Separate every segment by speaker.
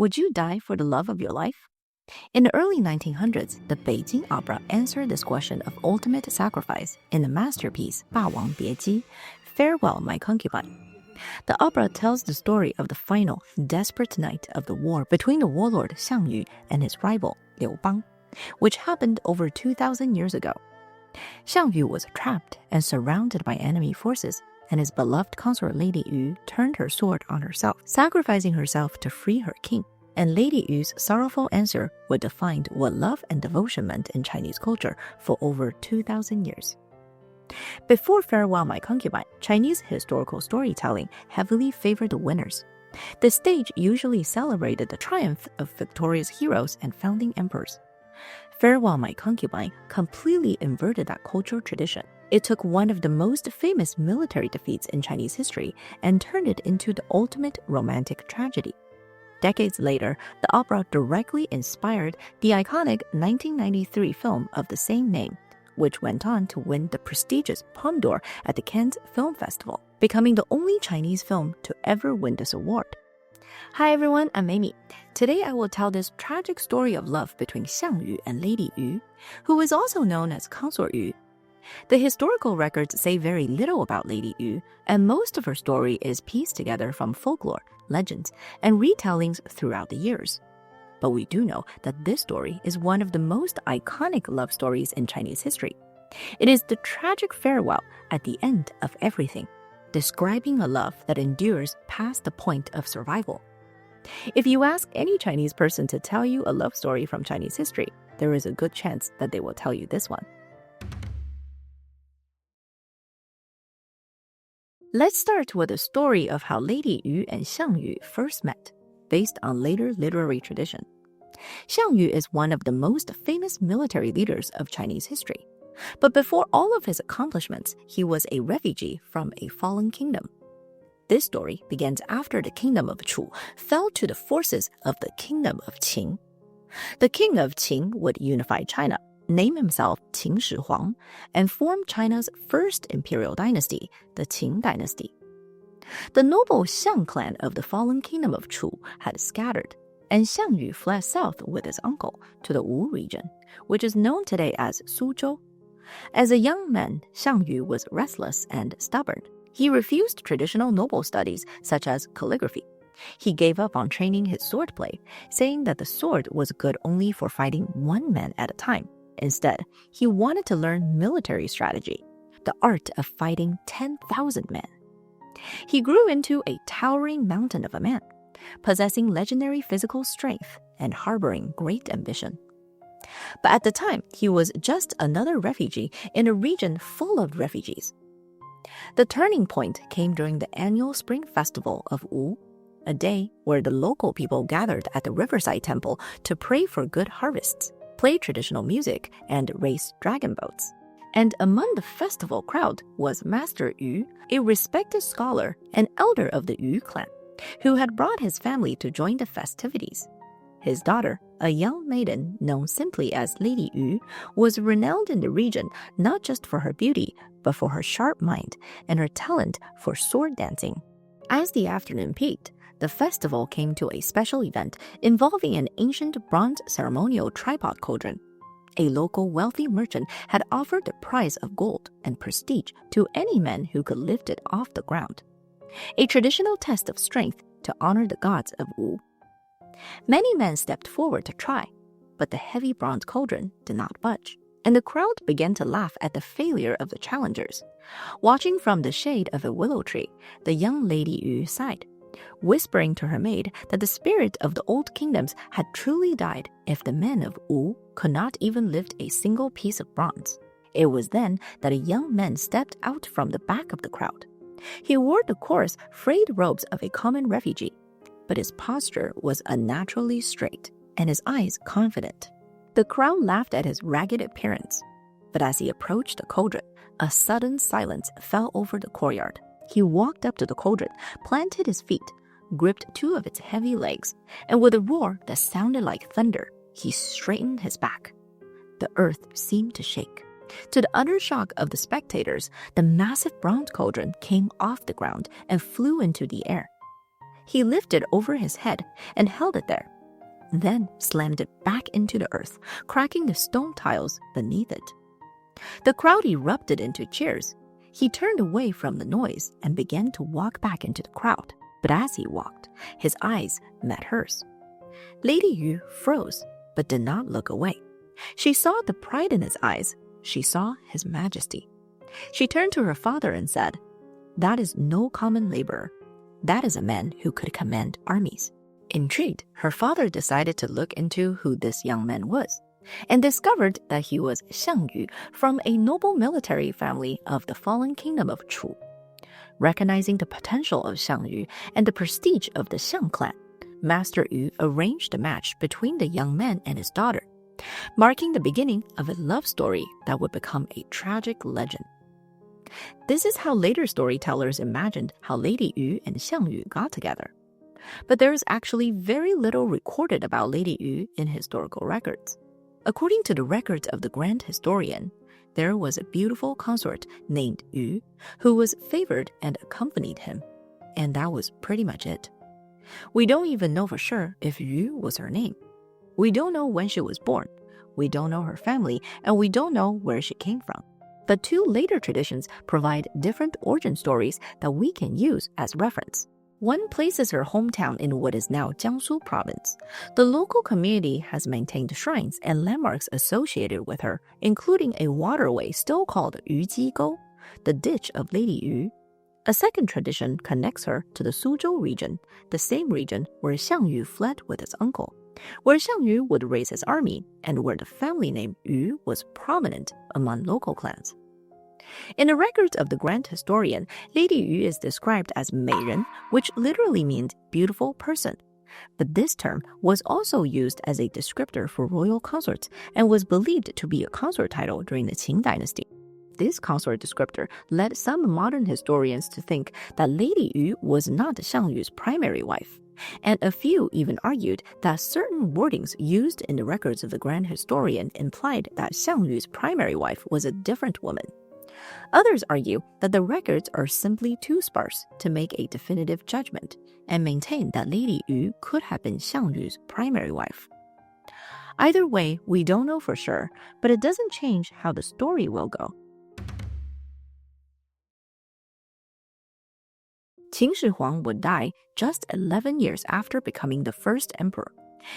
Speaker 1: Would you die for the love of your life? In the early 1900s, the Beijing Opera answered this question of ultimate sacrifice in the masterpiece 霸王别姬, Farewell, My Concubine. The opera tells the story of the final, desperate night of the war between the warlord Xiang Yu and his rival Liu Bang, which happened over 2,000 years ago. Xiang Yu was trapped and surrounded by enemy forces, and his beloved consort Lady Yu turned her sword on herself, sacrificing herself to free her king. And Lady Yu's sorrowful answer would define what love and devotion meant in Chinese culture for over 2,000 years. Before Farewell, My Concubine, Chinese historical storytelling heavily favored the winners. The stage usually celebrated the triumph of victorious heroes and founding emperors. Farewell, My Concubine completely inverted that cultural tradition. It took one of the most famous military defeats in Chinese history and turned it into the ultimate romantic tragedy. Decades later, the opera directly inspired the iconic 1993 film of the same name, which went on to win the prestigious Palme d'Or at the Cannes Film Festival, becoming the only Chinese film to ever win this award. Hi everyone, I'm Amy. Today I will tell this tragic story of love between Xiang Yu and Lady Yu, who is also known as Consort Yu. The historical records say very little about Lady Yu, and most of her story is pieced together from folklore, legends, and retellings throughout the years. But we do know that this story is one of the most iconic love stories in Chinese history. It is the tragic farewell at the end of everything, describing a love that endures past the point of survival. If you ask any Chinese person to tell you a love story from Chinese history, there is a good chance that they will tell you this one. Let's start with the story of how Lady Yu and Xiang Yu first met, based on later literary tradition. Xiang Yu is one of the most famous military leaders of Chinese history. But before all of his accomplishments, he was a refugee from a fallen kingdom. This story begins after the kingdom of Chu fell to the forces of the kingdom of Qin. The king of Qin would unify China, name himself Qin Shi Huang, and form China's first imperial dynasty, the Qin dynasty. The noble Xiang clan of the fallen kingdom of Chu had scattered, and Xiang Yu fled south with his uncle to the Wu region, which is known today as Suzhou. As a young man, Xiang Yu was restless and stubborn. He refused traditional noble studies such as calligraphy. He gave up on training his swordplay, saying that the sword was good only for fighting one man at a time. Instead, he wanted to learn military strategy, the art of fighting 10,000 men. He grew into a towering mountain of a man, possessing legendary physical strength and harboring great ambition. But at the time, he was just another refugee in a region full of refugees. The turning point came during the annual spring festival of Wu, a day where the local people gathered at the riverside temple to pray for good harvests, play traditional music, and race dragon boats. And among the festival crowd was Master Yu, a respected scholar and elder of the Yu clan, who had brought his family to join the festivities. His daughter, a young maiden known simply as Lady Yu, was renowned in the region not just for her beauty, but for her sharp mind and her talent for sword dancing. As the afternoon peaked, the festival came to a special event involving an ancient bronze ceremonial tripod cauldron. A local wealthy merchant had offered the prize of gold and prestige to any man who could lift it off the ground, a traditional test of strength to honor the gods of Wu. Many men stepped forward to try, but the heavy bronze cauldron did not budge, and the crowd began to laugh at the failure of the challengers. Watching from the shade of a willow tree, the young Lady Yu sighed, whispering to her maid that the spirit of the old kingdoms had truly died if the men of Wu could not even lift a single piece of bronze. It was then that a young man stepped out from the back of the crowd. He wore the coarse, frayed robes of a common refugee, but his posture was unnaturally straight and his eyes confident. The crowd laughed at his ragged appearance, but as he approached the cauldron, a sudden silence fell over the courtyard. He walked up to the cauldron, planted his feet, gripped two of its heavy legs, and with a roar that sounded like thunder, he straightened his back. The earth seemed to shake. To the utter shock of the spectators, the massive bronze cauldron came off the ground and flew into the air. he lifted over his head and held it there, then slammed it back into the earth, cracking the stone tiles beneath it. The crowd erupted into cheers. He turned away from the noise and began to walk back into the crowd. But as he walked, his eyes met hers. Lady Yu froze, but did not look away. She saw the pride in his eyes. She saw his majesty. She turned to her father and said, "That is no common laborer. That is a man who could command armies." Intrigued, her father decided to look into who this young man was, and discovered that he was Xiang Yu from a noble military family of the fallen kingdom of Chu. Recognizing the potential of Xiang Yu and the prestige of the Xiang clan, Master Yu arranged a match between the young man and his daughter, marking the beginning of a love story that would become a tragic legend. This is how later storytellers imagined how Lady Yu and Xiang Yu got together. But there is actually very little recorded about Lady Yu in historical records. According to the records of the Grand Historian, there was a beautiful consort named Yu who was favored and accompanied him, and that was pretty much it. We don't even know for sure if Yu was her name. We don't know when she was born, we don't know her family, and we don't know where she came from. But two later traditions provide different origin stories that we can use as reference. One places her hometown in what is now Jiangsu province. The local community has maintained shrines and landmarks associated with her, including a waterway still called Yujigou, the ditch of Lady Yu. A second tradition connects her to the Suzhou region, the same region where Xiang Yu fled with his uncle, where Xiang Yu would raise his army, and where the family name Yu was prominent among local clans. In the records of the Grand Historian, Lady Yu is described as 美人, which literally means beautiful person. But this term was also used as a descriptor for royal consorts and was believed to be a consort title during the Qing dynasty. This consort descriptor led some modern historians to think that Lady Yu was not Xiang Yu's primary wife, and a few even argued that certain wordings used in the records of the Grand Historian implied that Xiang Yu's primary wife was a different woman. Others argue that the records are simply too sparse to make a definitive judgment and maintain that Lady Yu could have been Xiang Yu's primary wife. Either way, we don't know for sure, but it doesn't change how the story will go. Qin Shi Huang would die just 11 years after becoming the first emperor,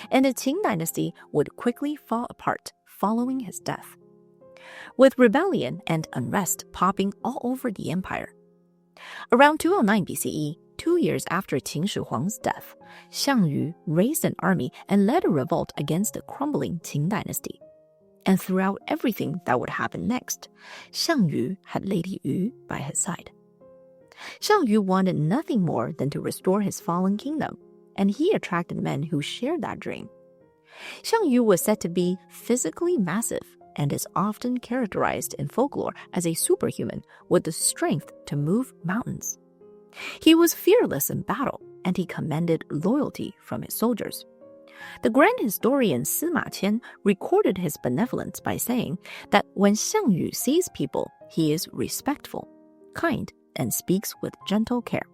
Speaker 1: and the Qing dynasty would quickly fall apart following his death, with rebellion and unrest popping all over the empire. Around 209 BCE, 2 years after Qin Shi Huang's death, Xiang Yu raised an army and led a revolt against the crumbling Qing dynasty. And throughout everything that would happen next, Xiang Yu had Lady Yu by his side. Xiang Yu wanted nothing more than to restore his fallen kingdom, and he attracted men who shared that dream. Xiang Yu was said to be physically massive and is often characterized in folklore as a superhuman with the strength to move mountains. He was fearless in battle, and he commanded loyalty from his soldiers. The grand historian Sima Qian recorded his benevolence by saying that when Xiang Yu sees people, he is respectful, kind, and speaks with gentle care.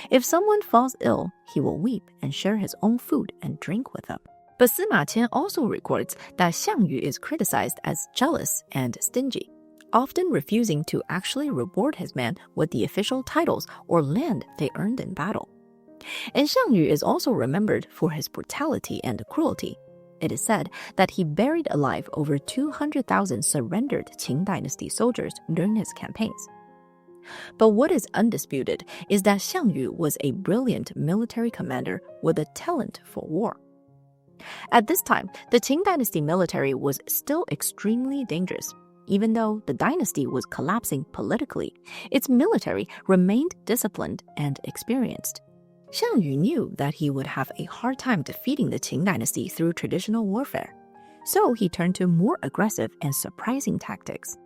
Speaker 1: If someone falls ill, he will weep and share his own food and drink with them. But Sima Qian also records that Xiang Yu is criticized as jealous and stingy, often refusing to actually reward his men with the official titles or land they earned in battle. And Xiang Yu is also remembered for his brutality and cruelty. It is said that he buried alive over 200,000 surrendered Qing dynasty soldiers during his campaigns. But what is undisputed is that Xiang Yu was a brilliant military commander with a talent for war. At this time, the Qing dynasty military was still extremely dangerous. Even though the dynasty was collapsing politically, its military remained disciplined and experienced. Xiang Yu knew that he would have a hard time defeating the Qing dynasty through traditional warfare, so he turned to more aggressive and surprising tactics.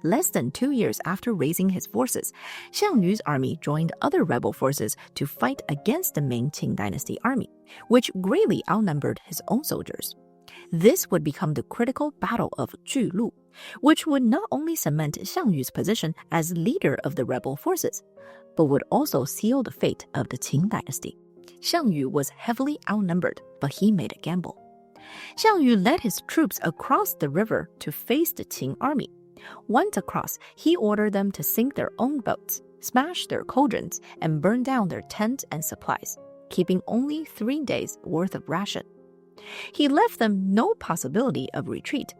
Speaker 1: Less than 2 years after raising his forces, Xiang Yu's army joined other rebel forces to fight against the main Qing dynasty army, which greatly outnumbered his own soldiers. This would become the critical Battle of Julu, which would not only cement Xiang Yu's position as leader of the rebel forces, but would also seal the fate of the Qing dynasty. Xiang Yu was heavily outnumbered, but he made a gamble. Xiang Yu led his troops across the river to face the Qing army. Once across, he ordered them to sink their own boats, smash their cauldrons, and burn down their tents and supplies, keeping only 3 days' worth of ration. He left them no possibility of retreat,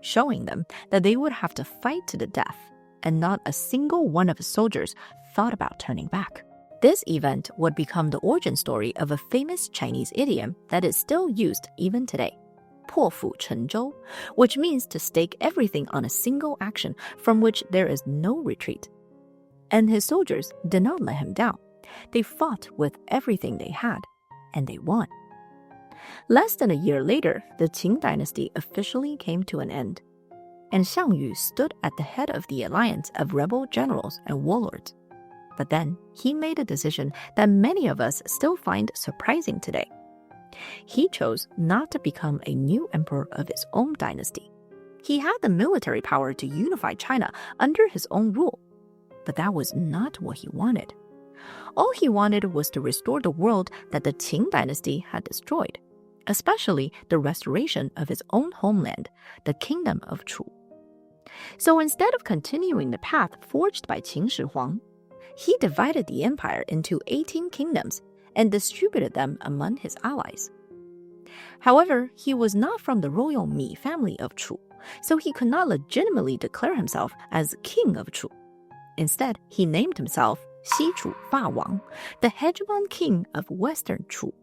Speaker 1: showing them that they would have to fight to the death, and not a single one of his soldiers thought about turning back. This event would become the origin story of a famous Chinese idiom that is still used even today, 破釜沉舟, which means to stake everything on a single action from which there is no retreat. And his soldiers did not let him down. They fought with everything they had, and they won. Less than a year later, the Qing dynasty officially came to an end, and Xiang Yu stood at the head of the alliance of rebel generals and warlords. But then he made a decision that many of us still find surprising today. He chose not to become a new emperor of his own dynasty. He had the military power to unify China under his own rule, but that was not what he wanted. All he wanted was to restore the world that the Qing dynasty had destroyed, especially the restoration of his own homeland, the kingdom of Chu. So instead of continuing the path forged by Qin Shi Huang, he divided the empire into 18 kingdoms and distributed them among his allies. However, he was not from the royal Mi family of Chu, so he could not legitimately declare himself as king of Chu. Instead, he named himself Xi-Chu Fa Wang, the hegemon king of Western Chu.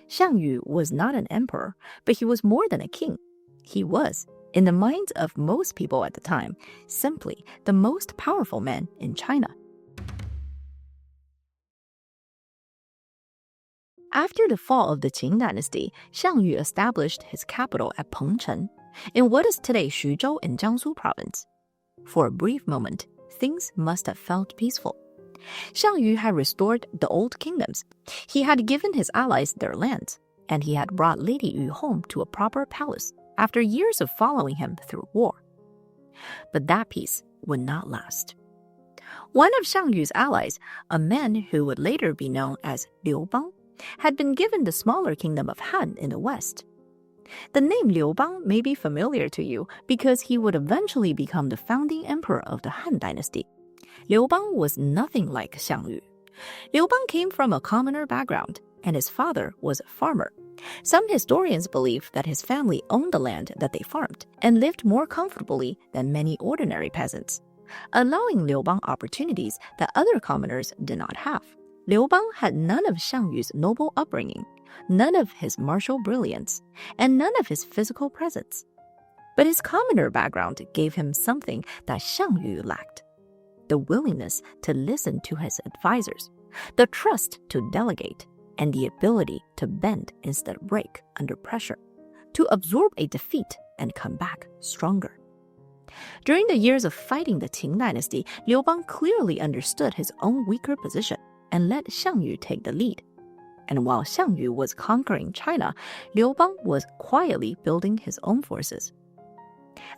Speaker 1: Xiang Yu was not an emperor, but he was more than a king. He was, in the minds of most people at the time, simply the most powerful man in China. After the fall of the Qing dynasty, Xiang Yu established his capital at Pengcheng, in what is today Xuzhou in Jiangsu province. For a brief moment, things must have felt peaceful. Xiang Yu had restored the old kingdoms. He had given his allies their lands, and he had brought Lady Yu home to a proper palace after years of following him through war. But that peace would not last. One of Xiang Yu's allies, a man who would later be known as Liu Bang, had been given the smaller kingdom of Han in the west. The name Liu Bang may be familiar to you because he would eventually become the founding emperor of the Han dynasty. Liu Bang was nothing like Xiang Yu. Liu Bang came from a commoner background, and his father was a farmer. Some historians believe that his family owned the land that they farmed and lived more comfortably than many ordinary peasants, allowing Liu Bang opportunities that other commoners did not have. Liu Bang had none of Xiang Yu's noble upbringing, none of his martial brilliance, and none of his physical presence. But his commoner background gave him something that Xiang Yu lacked: the willingness to listen to his advisors, the trust to delegate, and the ability to bend instead of break under pressure, to absorb a defeat and come back stronger. During the years of fighting the Qing dynasty, Liu Bang clearly understood his own weaker position and let Xiang Yu take the lead. And while Xiang Yu was conquering China, Liu Bang was quietly building his own forces.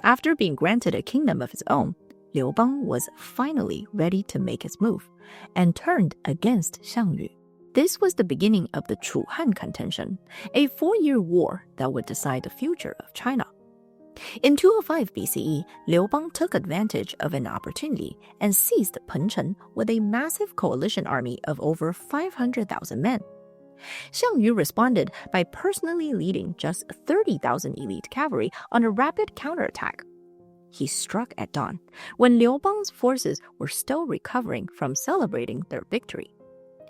Speaker 1: After being granted a kingdom of his own, Liu Bang was finally ready to make his move and turned against Xiang Yu. This was the beginning of the Chu-Han contention, a 4-year war that would decide the future of China. In 205 BCE, Liu Bang took advantage of an opportunity and seized Pengcheng with a massive coalition army of over 500,000 men. Xiang Yu responded by personally leading just 30,000 elite cavalry on a rapid counterattack. He struck at dawn, when Liu Bang's forces were still recovering from celebrating their victory.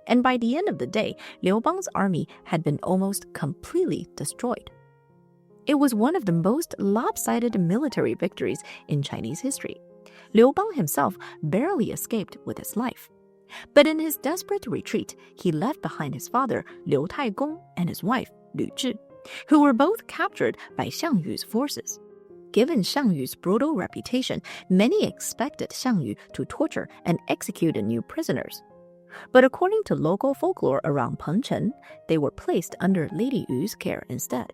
Speaker 1: And by the end of the day, Liu Bang's army had been almost completely destroyed. It was one of the most lopsided military victories in Chinese history. Liu Bang himself barely escaped with his life. But in his desperate retreat, he left behind his father, Liu Taigong, and his wife, Lu Zhi, who were both captured by Xiang Yu's forces. Given Xiang Yu's brutal reputation, many expected Xiang Yu to torture and execute new prisoners. But according to local folklore around Pengcheng, they were placed under Lady Yu's care instead.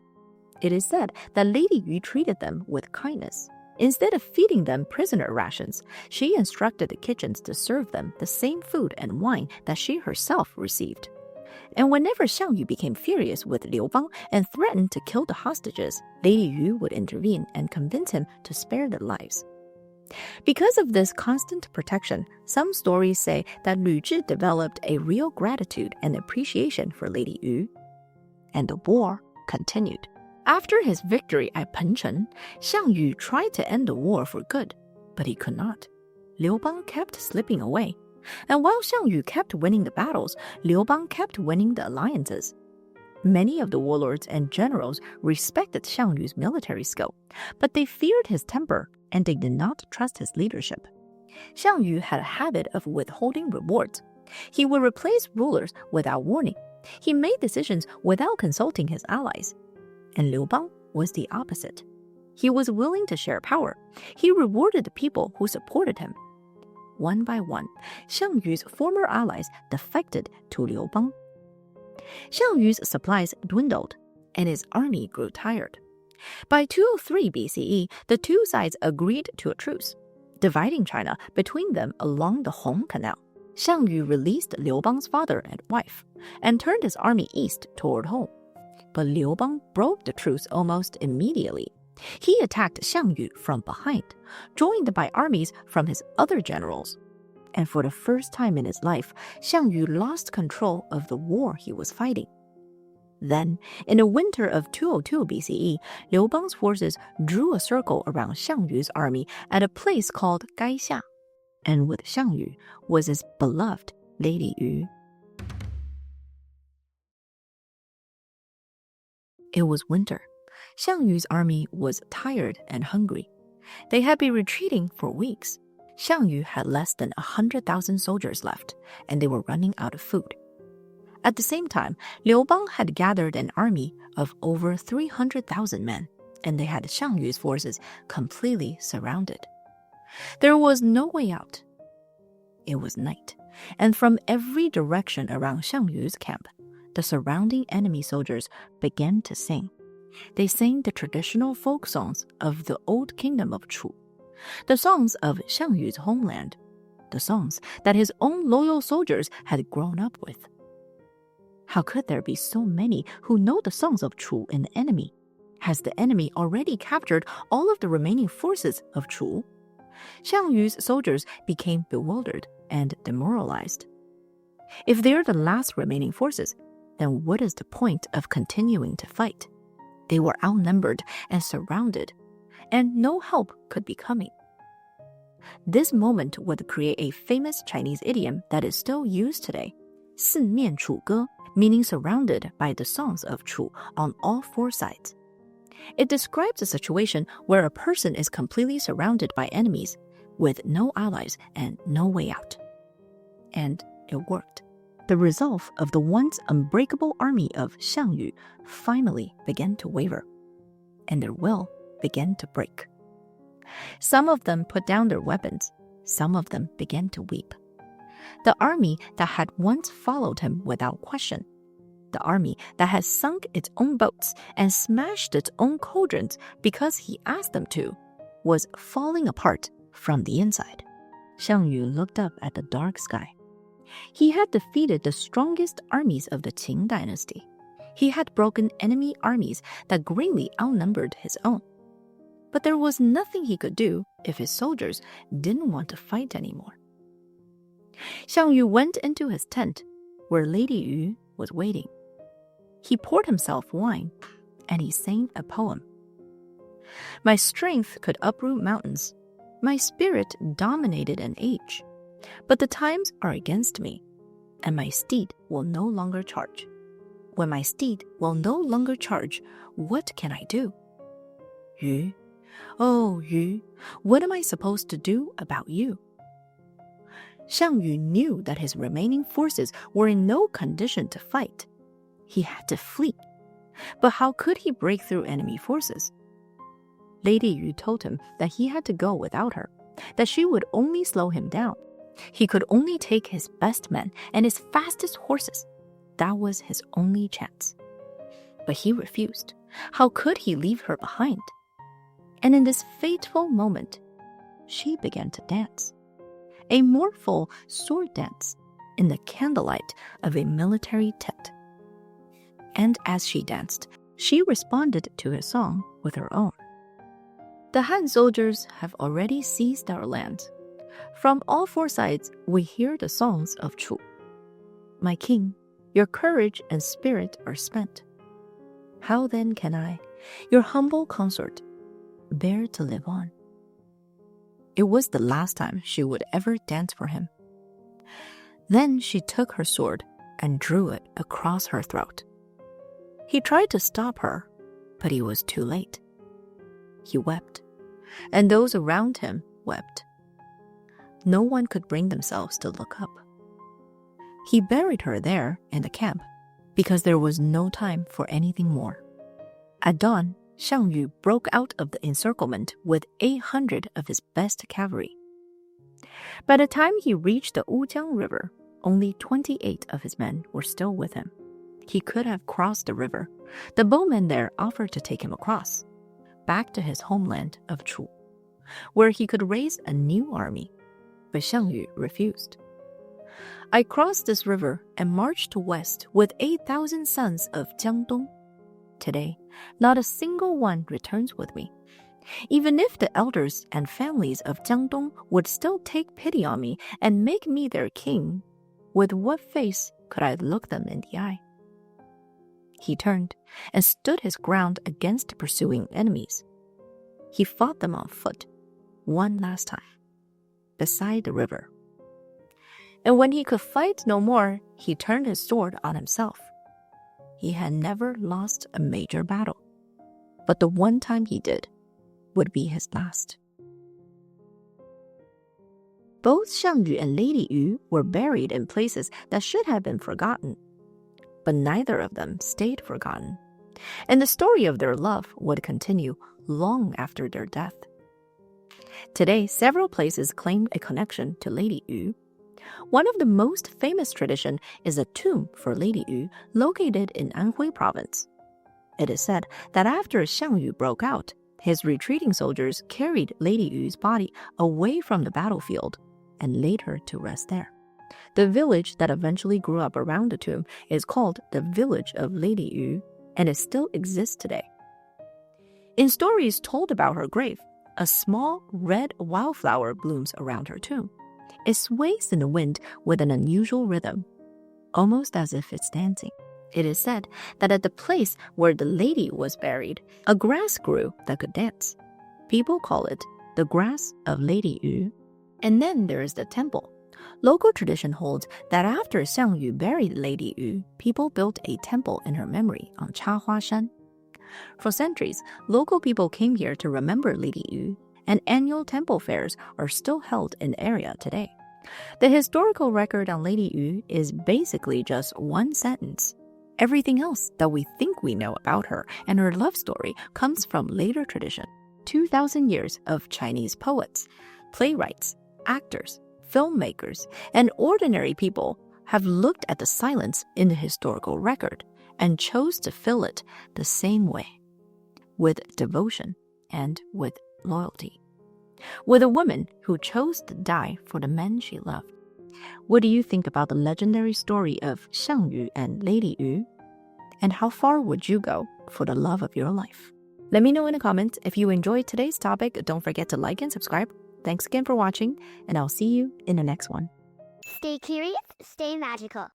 Speaker 1: It is said that Lady Yu treated them with kindness. Instead of feeding them prisoner rations, she instructed the kitchens to serve them the same food and wine that she herself received. And whenever Xiang Yu became furious with Liu Bang and threatened to kill the hostages, Lady Yu would intervene and convince him to spare their lives. Because of this constant protection, some stories say that Lü Zhi developed a real gratitude and appreciation for Lady Yu. And the war continued. After his victory at Penchen, Xiang Yu tried to end the war for good, but he could not. Liu Bang kept slipping away. And while Xiang Yu kept winning the battles, Liu Bang kept winning the alliances. Many of the warlords and generals respected Xiang Yu's military skill, but they feared his temper and they did not trust his leadership. Xiang Yu had a habit of withholding rewards. He would replace rulers without warning. He made decisions without consulting his allies. And Liu Bang was the opposite. He was willing to share power. He rewarded the people who supported him. One by one, Xiang Yu's former allies defected to Liu Bang. Xiang Yu's supplies dwindled, and his army grew tired. By 203 BCE, the two sides agreed to a truce, dividing China between them along the Hong Canal. Xiang Yu released Liu Bang's father and wife, and turned his army east toward home. But Liu Bang broke the truce almost immediately. He attacked Xiang Yu from behind, joined by armies from his other generals. And for the first time in his life, Xiang Yu lost control of the war he was fighting. Then, in the winter of 202 BCE, Liu Bang's forces drew a circle around Xiang Yu's army at a place called Gaixia. And with Xiang Yu was his beloved Lady Yu. It was winter. Xiang Yu's army was tired and hungry. They had been retreating for weeks. Xiang Yu had less than 100,000 soldiers left, and they were running out of food. At the same time, Liu Bang had gathered an army of over 300,000 men, and they had Xiang Yu's forces completely surrounded. There was no way out. It was night, and from every direction around Xiang Yu's camp, the surrounding enemy soldiers began to sing. They sang the traditional folk songs of the old kingdom of Chu, the songs of Xiang Yu's homeland, the songs that his own loyal soldiers had grown up with. How could there be so many who know the songs of Chu and the enemy? Has the enemy already captured all of the remaining forces of Chu? Xiang Yu's soldiers became bewildered and demoralized. If they're the last remaining forces, then what is the point of continuing to fight? They were outnumbered and surrounded, and no help could be coming. This moment would create a famous Chinese idiom that is still used today, 四面楚歌, meaning surrounded by the songs of Chu on all four sides. It describes a situation where a person is completely surrounded by enemies, with no allies and no way out. And it worked. The resolve of the once unbreakable army of Xiang Yu finally began to waver, and their will began to break. Some of them put down their weapons. Some of them began to weep. The army that had once followed him without question, the army that had sunk its own boats and smashed its own cauldrons because he asked them to, was falling apart from the inside. Xiang Yu looked up at the dark sky. He had defeated the strongest armies of the Qing dynasty. He had broken enemy armies that greatly outnumbered his own. But there was nothing he could do if his soldiers didn't want to fight anymore. Xiang Yu went into his tent, where Lady Yu was waiting. He poured himself wine, and he sang a poem. My strength could uproot mountains. My spirit dominated an age. But the times are against me, and my steed will no longer charge. When my steed will no longer charge, what can I do? Yu, oh Yu, what am I supposed to do about you? Xiang Yu knew that his remaining forces were in no condition to fight. He had to flee. But how could he break through enemy forces? Lady Yu told him that he had to go without her, that she would only slow him down. He could only take his best men and his fastest horses. That was his only chance. But he refused. How could he leave her behind? And in this fateful moment, she began to dance. A mournful sword dance, in the candlelight of a military tent. And as she danced, she responded to his song with her own. The Han soldiers have already seized our land. From all four sides, we hear the songs of Chu. My king, your courage and spirit are spent. How then can I, your humble consort, bear to live on? It was the last time she would ever dance for him. Then she took her sword and drew it across her throat. He tried to stop her, but he was too late. He wept, and those around him wept. No one could bring themselves to look up. He buried her there in the camp because there was no time for anything more. At dawn, Xiang Yu broke out of the encirclement with 800 of his best cavalry. By the time he reached the Wujiang River, only 28 of his men were still with him. He could have crossed the river. The bowmen there offered to take him across, back to his homeland of Chu, where he could raise a new army. But Xiang Yu refused. I crossed this river and marched west with 8,000 sons of Jiangdong. Today, not a single one returns with me. Even if the elders and families of Jiangdong would still take pity on me and make me their king, with what face could I look them in the eye? He turned and stood his ground against pursuing enemies. He fought them on foot, one last time, beside the river. And when he could fight no more, he turned his sword on himself. He had never lost a major battle, but the one time he did would be his last. Both Xiang Yu and Lady Yu were buried in places that should have been forgotten, but neither of them stayed forgotten, and the story of their love would continue long after their death. Today, several places claim a connection to Lady Yu. One of the most famous traditions is a tomb for Lady Yu located in Anhui province. It is said that after Xiang Yu broke out, his retreating soldiers carried Lady Yu's body away from the battlefield and laid her to rest there. The village that eventually grew up around the tomb is called the Village of Lady Yu, and it still exists today. In stories told about her grave, a small red wildflower blooms around her tomb. It sways in the wind with an unusual rhythm, almost as if it's dancing. It is said that at the place where the lady was buried, a grass grew that could dance. People call it the grass of Lady Yu. And then there is the temple. Local tradition holds that after Xiang Yu buried Lady Yu, people built a temple in her memory on Chahua Shan. For centuries, local people came here to remember Lady Yu, and annual temple fairs are still held in the area today. The historical record on Lady Yu is basically just one sentence. Everything else that we think we know about her and her love story comes from later tradition. 2,000 years of Chinese poets, playwrights, actors, filmmakers, and ordinary people have looked at the silence in the historical record and chose to fill it the same way, with devotion and with loyalty. With a woman who chose to die for the men she loved. What do you think about the legendary story of Xiang Yu and Lady Yu? And how far would you go for the love of your life? Let me know in the comments. If you enjoyed today's topic, don't forget to like and subscribe. Thanks again for watching, and I'll see you in the next one.
Speaker 2: Stay curious, stay magical.